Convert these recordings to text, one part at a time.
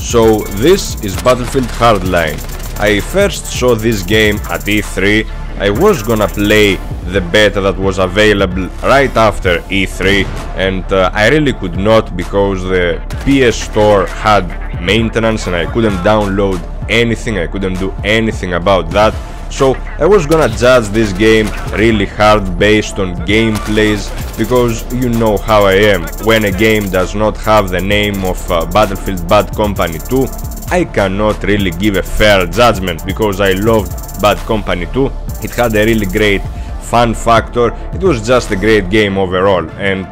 So this is Battlefield Hardline. I first saw this game at E3. I was gonna play the beta that was available right after E3, and I really could not because the PS Store had maintenance and I couldn't download anything, I couldn't do anything about that. So I was gonna judge this game really hard based on gameplays, because you know how I am. When a game does not have the name of Battlefield Bad Company 2, I cannot really give a fair judgment, because I loved Bad Company 2. It had a really great fun factor, it was just a great game overall, and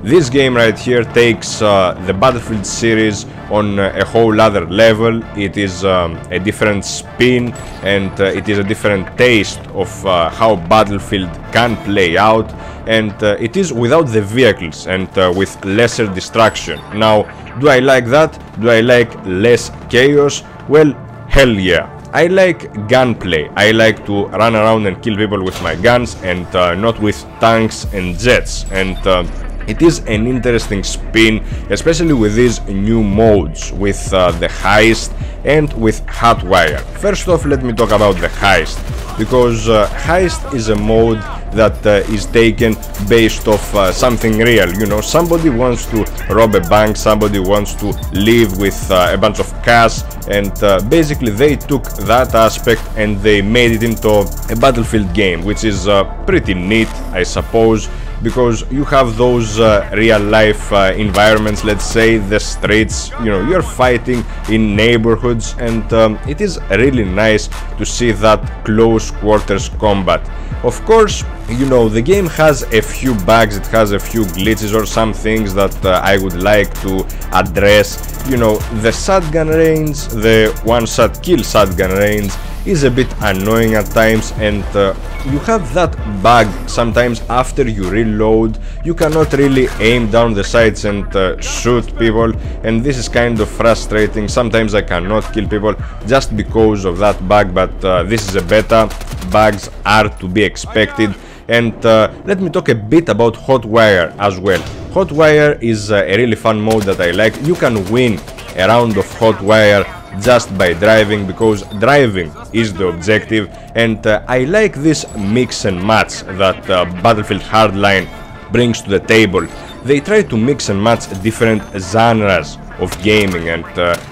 this game right here takes the Battlefield series on a whole other level. It is a different spin, and it is a different taste of how Battlefield can play out, and it is without the vehicles and with lesser destruction. Now, do I like that? Do I like less chaos? Well, hell yeah. I like gunplay. I like to run around and kill people with my guns, and not with tanks and jets, and it is an interesting spin, especially with these new modes, with the heist and with hotwire. First off, let me talk about the heist, because heist is a mode that is taken based off something real. You know, somebody wants to rob a bank, somebody wants to live with a bunch of cash, and basically they took that aspect and they made it into a Battlefield game, which is pretty neat, I suppose, because you have those real life environments, let's say the streets, you know, you're fighting in neighborhoods, and it is really nice to see that close quarters combat. Of course, you know, the game has a few bugs, it has a few glitches or some things that I would like to address. You know, the shotgun range, the one-shot kill shotgun range is a bit annoying at times, and you have that bug sometimes after you reload. You cannot really aim down the sights and shoot people, and this is kind of frustrating. Sometimes I cannot kill people just because of that bug, but this is a beta. Bugs are to be expected. And let me talk a bit about Hotwire as well. Hotwire is a really fun mode that I like. You can win a round of Hotwire just by driving, because driving is the objective, and I like this mix and match that Battlefield Hardline brings to the table. They try to mix and match different genres of gaming, and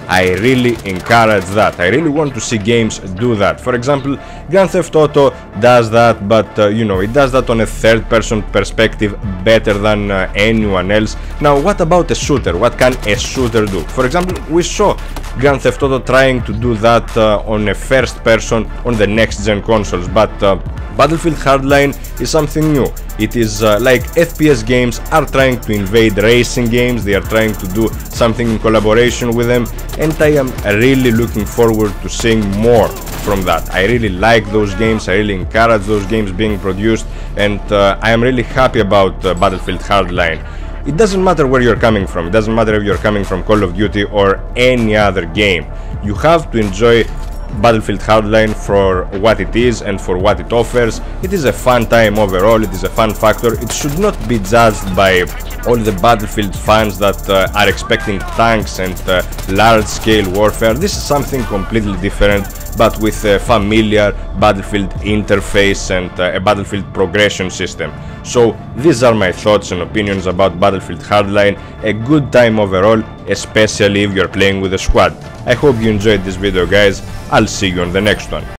I really encourage that. I really want to see games do that. For example, Grand Theft Auto does that, but you know, it does that on a third-person perspective better than anyone else. Now, what about a shooter? What can a shooter do? For example, we saw Grand Theft Auto trying to do that on a first-person on the next-gen consoles, but Battlefield Hardline is something new. It is like FPS games are trying to invade racing games, they are trying to do something in collaboration with them, and I am really looking forward to seeing more from that. I really like those games, I really encourage those games being produced, and I am really happy about Battlefield Hardline. It doesn't matter where you're coming from, it doesn't matter if you're coming from Call of Duty or any other game. You have to enjoy Battlefield Hardline for what it is and for what it offers. It is a fun time overall, it is a fun factor. It should not be judged by all the Battlefield fans that are expecting tanks and large-scale warfare. This is something completely different, but with a familiar Battlefield interface and a Battlefield progression system. So these are my thoughts and opinions about Battlefield Hardline. A good time overall, especially if you're playing with a squad. I hope you enjoyed this video, guys. I'll see you on the next one.